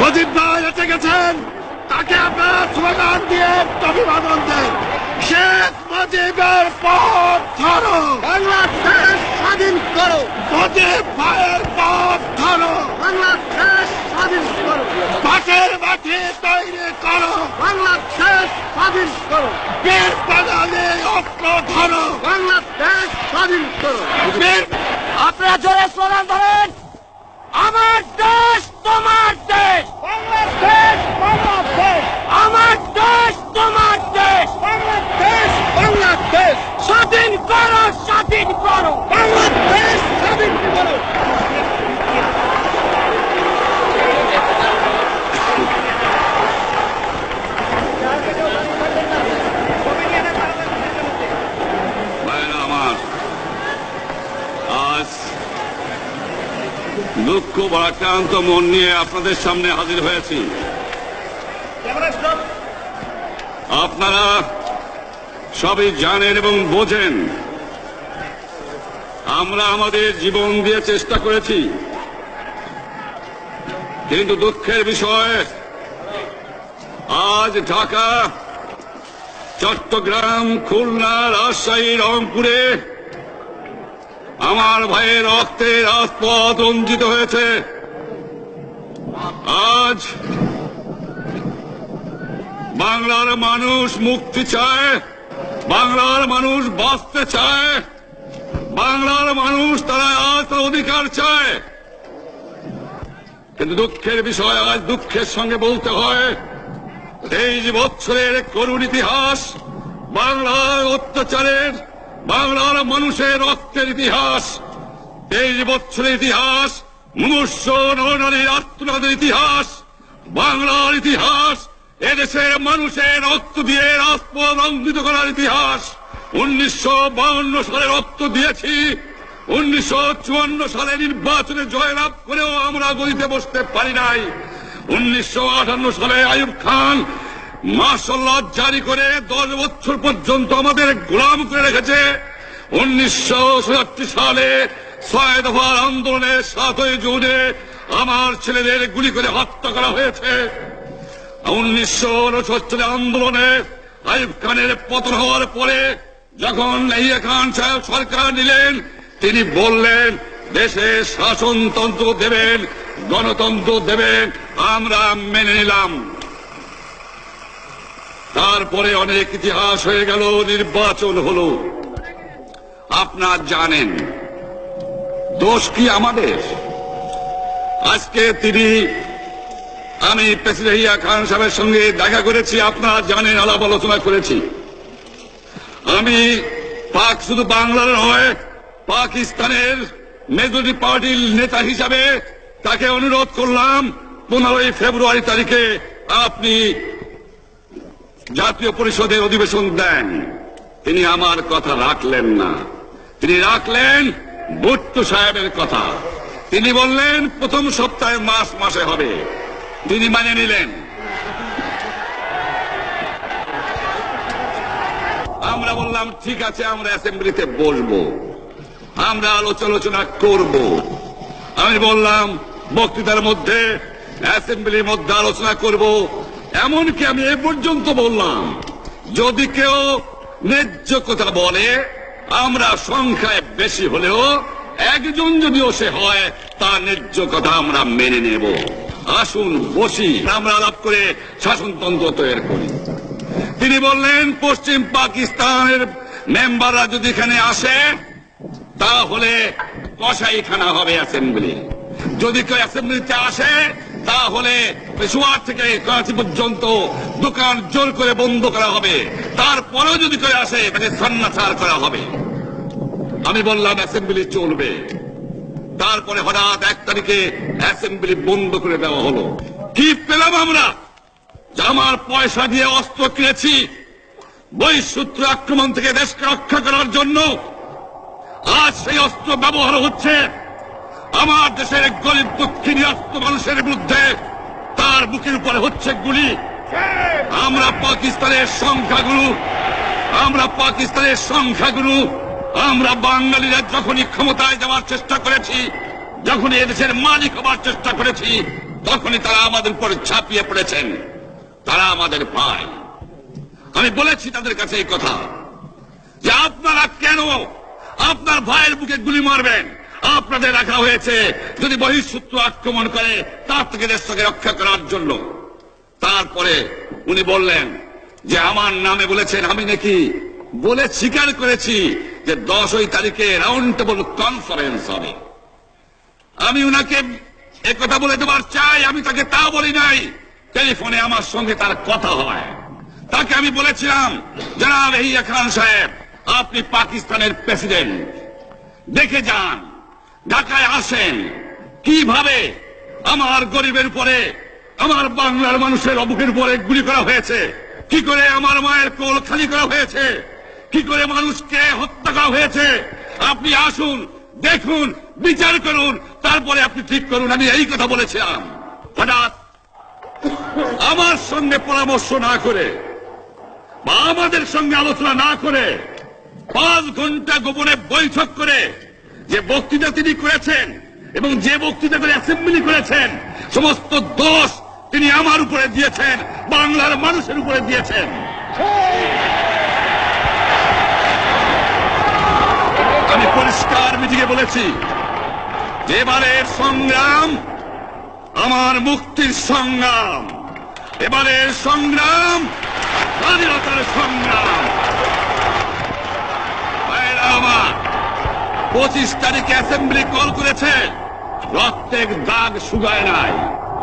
মুজিব ভাই এসে গেছেন, তাকে আপনারা স্লোগান দিয়ে অভিবাদন দেন। শেখ মুজিবের পথ ধরো, বাংলাদেশ স্বাধীন করো, মুজিব ভাইয়ের পথ ধরো, বাংলাদেশ স্বাধীন করো, পাশের মাঠে তৈরি করো, বাংলাদেশ স্বাধীন করো, বীর বাঙালি অস্ত্র ধরো, বাংলাদেশ স্বাধীন করো। বীর আপনারা জোরে স্লোগান ধরেন, আমার দেশ তোমার দেশ, বাংলাদেশ বাংলাদেশ, আমার দেশ তোমার দেশ, বাংলাদেশ বাংলাদেশ, স্বাধীন করো স্বাধীন করো, বাংলাদেশ স্বাধীন করো। ভাইরা আমার, আজ দুঃখ ভারাক্রান্ত মন নিয়ে আপনাদের সামনে হাজির হয়েছি। আপনারা সবই জানেন এবং বোঝেন আমরা আমাদের জীবন দিয়ে চেষ্টা করেছি, কিন্তু দুঃখের বিষয় আজ ঢাকা, চট্টগ্রাম, খুলনা, রাজশাহী, রংপুরে আমার ভাইয়ের রক্তে রাজপথ রঞ্জিত হয়েছে। আজ বাংলার মানুষ মুক্তি চায়, বাংলার মানুষ বাঁচতে চায়, বাংলার মানুষ তারা আজ তার অধিকার চায়। কিন্তু দুঃখের বিষয়, আজ দুঃখের সঙ্গে বলতে হয় 23 বছরের করুণ ইতিহাস, বাংলার অত্যাচারের, বাংলার মানুষের রক্তের ইতিহাস, 23 বছরের ইতিহাস, মুমূর্ষ নরনারীর আত্মনাদের ইতিহাস, বাংলার ইতিহাস, এদেশের মানুষের রক্ত দিয়ে রাজপথ রঞ্জিত করার ইতিহাস। 1952 সালে রক্ত দিয়েছি, 1954 সালে নির্বাচনে জয়লাভ করেও আমরা গদিতে বসতে পারি নাই। 1958 সালে আইয়ুব খান মার্শাল জারি করে 10 বছর পর্যন্ত আমাদের গোলাম করে রেখেছে। 1967 সালে 6 দফার আন্দোলনে 7ই জুনে আমার ছেলেদের গুলি করে হত্যা করা হয়েছে। 1969 আন্দোলনে আইয়ুব খানের পতন হওয়ার পরে যখন ইয়াহিয়া খান সাহেব সরকার নিলেন, তিনি বললেন দেশে শাসনতন্ত্র দেবেন, গণতন্ত্র দেবেন, আমরা মেনে নিলাম। তারপরে অনেক ইতিহাস হয়ে গেল, নির্বাচন হলো। আপনারা জানেন দোষ কি আমাদের? আজকে আমি প্রেসিডেন্ট ইয়াহিয়া খান সাহেবের সঙ্গে দেখা করেছি, আপনারা জানেন, আলাপ আলোচনা করেছি। আমি শুধু বাংলার নয়, পাকিস্তানের মেজরিটি পার্টির নেতা হিসাবে তাকে অনুরোধ করলাম 15 ফেব্রুয়ারি তারিখে আপনি জাতীয় পরিষদের অধিবেশন দেন। তিনি আমার কথা রাখলেন না, তিনি রাখলেন ভুট্টো সাহেবের কথা। তিনি বললেন প্রথম সপ্তাহে মাসে হবে, তিনি মানে নিলেন। আমরা বললাম ঠিক আছে, আমরা অ্যাসেম্বলিতে বসবো, আমরা আলোচনা করব। আমি বললাম বক্তৃতার মধ্যে, অ্যাসেম্বলির মধ্যে আলোচনা করব। এমনকি আমি এ পর্যন্ত বললাম যদি কেউ ন্যায্য কথা বলে, আমরা সংখ্যায় বেশি হলেও একজন যদিও সে হয়, তার ন্যায্য কথা আমরা মেনে নেব। আসুন বসি, আমরা আলাপ করে শাসনতন্ত্র তৈরি করি। তিনি বললেন পশ্চিম পাকিস্তানের মেম্বাররা যদি এখানে আসে তাহলে কসাইখানা হবে অ্যাসেম্বলি। যদি কেউ অ্যাসেম্বলিতে আসে তাহলে পেশোয়ার থেকে করাচি পর্যন্ত দোকান জোর করে বন্ধ করা হবে, তারপরেও যদি কেউ আসে তাকে সন্ন্যাসার করা হবে। আমি বললাম অ্যাসেম্বলি চলবে। তারপরে হঠাৎ 1 তারিখে অ্যাসেম্বলি বন্ধ করে দেওয়া হলো। কি পেলাম আমরা? আমার পয়সা দিয়ে অস্ত্র কিনেছি বহিঃশত্রু আক্রমণ থেকে দেশকে রক্ষা করার জন্য। আজ সেই অস্ত্র ব্যবহার হচ্ছে আমার দেশের গরিব দুঃখী নিরস্ত মানুষের বিরুদ্ধে, তার বুকের উপরে হচ্ছে গুলি। আমরা পাকিস্তানের সংখ্যাগুরু, আমরা বাঙালিরা যখনই ক্ষমতায় যাওয়ার চেষ্টা করেছি, যখনই এদেশের মালিক হবার চেষ্টা করেছি, তখনই তারা আমাদের উপর ঝাঁপিয়ে পড়েছেন। তারা আমাদের ভাই। আমি বলেছি তাদের কাছে এই কথা যে আপনারা কেন আপনার ভাইয়ের বুকে গুলি মারবেন? আপনাদের রাখা হয়েছে যদি বহিঃশত্রু আক্রমণ করে তার থেকে দেশকে রক্ষা করার জন্য। তারপরে উনি বললেন যে আমার নামে বলেছেন, আমি নাকি বলে স্বীকার করেছি যে 10 তারিখে রাউন্ড টেবল কনফারেন্স হবে। আমি উনাকে একথা বলে দেবার চাই, আমি তাকে তা বলি নাই। টেলিফোনে আমার সঙ্গে তার কথা হয়। তাকে আমি বলেছিলাম, জনাব ইয়াহিয়া খান সাহেব, আপনি পাকিস্তানের প্রেসিডেন্ট, দেখে যান, ঢাকায় আসেন কিভাবে আমার গরিবের উপরে, আমার বাংলার মানুষের অবুকের উপরে গুলি করা হয়েছে, কি করে আমার মায়ের কোল খালি করা হয়েছে, কি করে মানুষকে হত্যা করা হয়েছে। আপনি আসুন, দেখুন, বিচার করুন, তারপরে আপনি ঠিক করুন। আমি এই কথা বলেছিলাম। হঠাৎ আমার সঙ্গে পরামর্শ না করে বা আমাদের সঙ্গে আলোচনা না করে 5 ঘন্টা গোপনে বৈঠক করে যে বক্তৃতা তিনি করেছেন এবং যে বক্তৃতা করে অ্যাসেম্বলি করেছেন, সমস্ত দোষ তিনি আমার উপরে দিয়েছেন, বাংলার মানুষের উপরে দিয়েছেন। আমি পরিষ্কার মিটিংয়ে বলেছি যে এবারের সংগ্রাম আমার মুক্তির সংগ্রাম, এবারের সংগ্রাম স্বাধীনতার সংগ্রাম। আমার 25 তারিখে অ্যাসেম্বলি কল করেছে, রক্তের দাগ শুকায় নাই।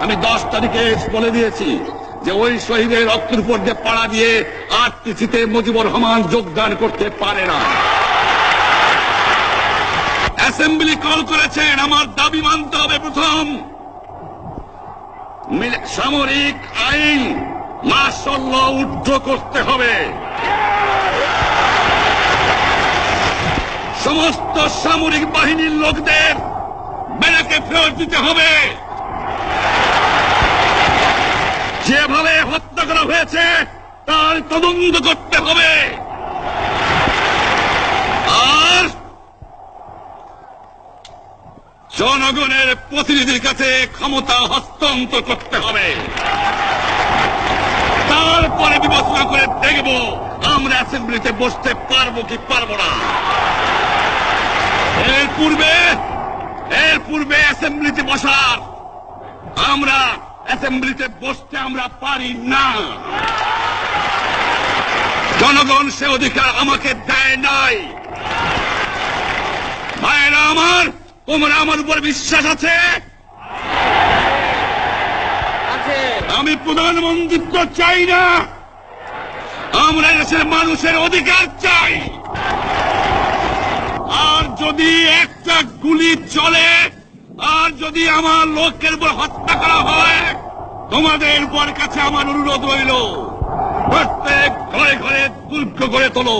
আমি 10 তারিখে বলে দিয়েছি যে ওই শহীদের রক্তের উপর দিয়ে পাড়া দিয়ে আরটিসিতে মুজিবুর রহমান যোগদান করতে পারে না। অ্যাসেম্বলি কল করেছেন, আমার দাবি মানতে হবে। প্রথম, সামরিক আইন মার্শাল ল উদ্ধ করতে হবে। সমস্ত সামরিক বাহিনীর লোকদের ব্যারাকে ফেরত দিতে হবে। যেভাবে হত্যা করা হয়েছে তার তদন্ত করতে হবে। আর জনগণের প্রতিনিধির কাছে ক্ষমতা হস্তান্তর করতে হবে। তারপরে বিবেচনা করে দেখব আমরা অ্যাসেম্বলিতে বসতে পারবো কি পারবো না। এর পূর্বে অ্যাসেম্বলিতে বসার, আমরা অ্যাসেম্বলিতে বসতে আমরা পারি না। জনগণ সে অধিকার আমাকে দেয় নাই। ভাইয়েরা আমার, তোমরা আমার উপর বিশ্বাস আছে? আমি প্রধানমন্ত্রিত্ব চাই না, আমরা দেশের মানুষের অধিকার চাই। আর যদি একটা গুলি চলে, আর যদি আমার লোকের উপর হত্যা করা হয়, তোমাদের উপর কাছে আমার অনুরোধ রইল, প্রত্যেক ঘরে ঘরে দুর্গ গড়ে তোলো।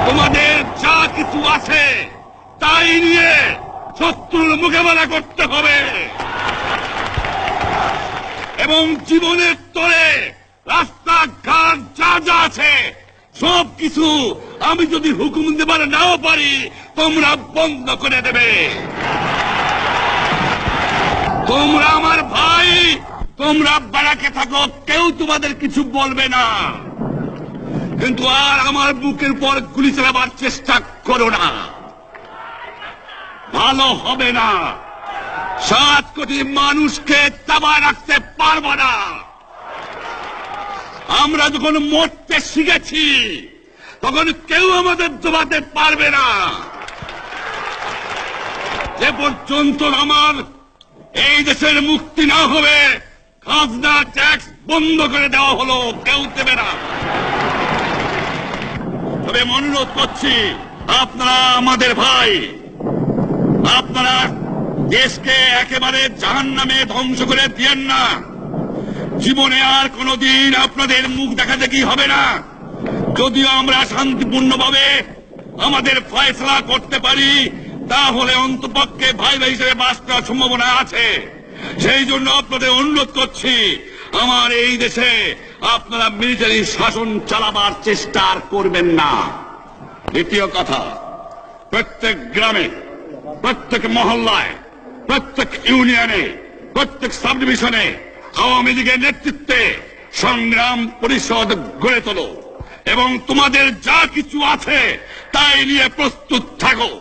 তোমাদের যা কিছু আছে তাই নিয়ে শত্রুর মোকাবেলা করতে হবে এবং জীবনের তরে রাস্তাঘাট যা যা আছে সব কিছু আমি যদি হুকুম দেবার নাও পারি, তোমরা বন্ধ করে দেবে। তোমরা আমার ভাই, তোমরা ব্যারাকে থাকো, কেউ তোমাদের কিছু বলবে না, কিন্তু আর আমার বুকের পর গুলি চালাবার চেষ্টা করো না, ভালো হবে না। 7 কোটি মানুষকে চাপায় রাখতে পারবো না। আমরা যখন মরতে শিখেছি তখন কেউ আমাদের দবাতে পারবে না। যে পর্যন্ত আমার এই দেশের মুক্তি না হবে, খাজনা ট্যাক্স বন্ধ করে দেওয়া হলো, কেউ দেবে না। তবে অনুরোধ করছি, আপনারা আমাদের ভাই, আপনারা দেশকে একেবারে জাহান্নামে ধ্বংস করে দিয়েন না। জীবনে আর কোনদিন আপনাদের মুখ দেখা দেখি হবে না। যদিও আমরা শান্তিপূর্ণভাবে আমাদের ফয়সালা করতে পারি, তাহলে অন্তপক্ষে ভাই ভাই হিসেবে বাস করার সম্ভাবনা আছে। সেই জন্য আপনাদের অনুরোধ করছি, আমার এই দেশে আপনারা মিলিটারি শাসন চালাবার চেষ্টা আর করবেন না। দ্বিতীয় কথা, প্রত্যেক গ্রামে, প্রত্যেক মহল্লায় প্রত্যেক ইউনিয়নে, প্রত্যেক সাব ডিভিশনে আওয়ামী লীগের নেতৃত্বে সংগ্রাম পরিষদ গড়ে তোলো এবং তোমাদের যা কিছু আছে তাই নিয়ে প্রস্তুত থাকো।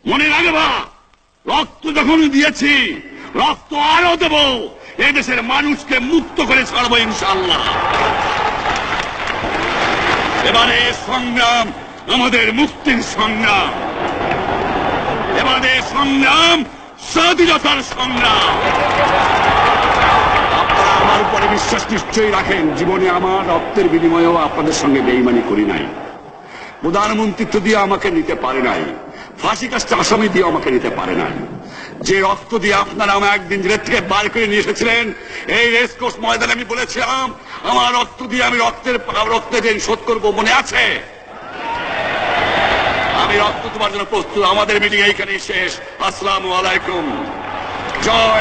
মনে রাখবা, রক্ত যখন দিয়েছি, রক্ত আরো দেব। এদেশের মানুষকে মুক্ত করে ছাড়বো ইনশাআল্লাহ। এবারে সংগ্রাম আমাদের মুক্তির সংগ্রাম, এবারে সংগ্রাম স্বাধীনতার সংগ্রাম। আপনারা আমার উপরে বিশ্বাস নিশ্চয়ই রাখেন। জীবনে আমার রক্তের বিনিময়েও আপনাদের সঙ্গে বেইমানি করি নাই। প্রধানমন্ত্রিত্ব দিয়ে আমাকে নিতে পারে নাই, ফাঁসি কাজটা আসামি দিয়ে আমাকে নিতে পারে নাই। যে রক্ত দিয়ে আপনারা আমাকে একদিন জেলের থেকে বার করে নিয়ে এসেছিলেন, এই রেসকোর্স ময়দানে আমি বলেছিলাম আমার রক্ত দিয়ে আমি রক্তের ঋণ শোধ করবো, মনে আছে? আমি রক্ত তোমার জন্য প্রস্তুত। আমাদের মিটিং এইখানেই শেষ। আসসালামু আলাইকুম। জয়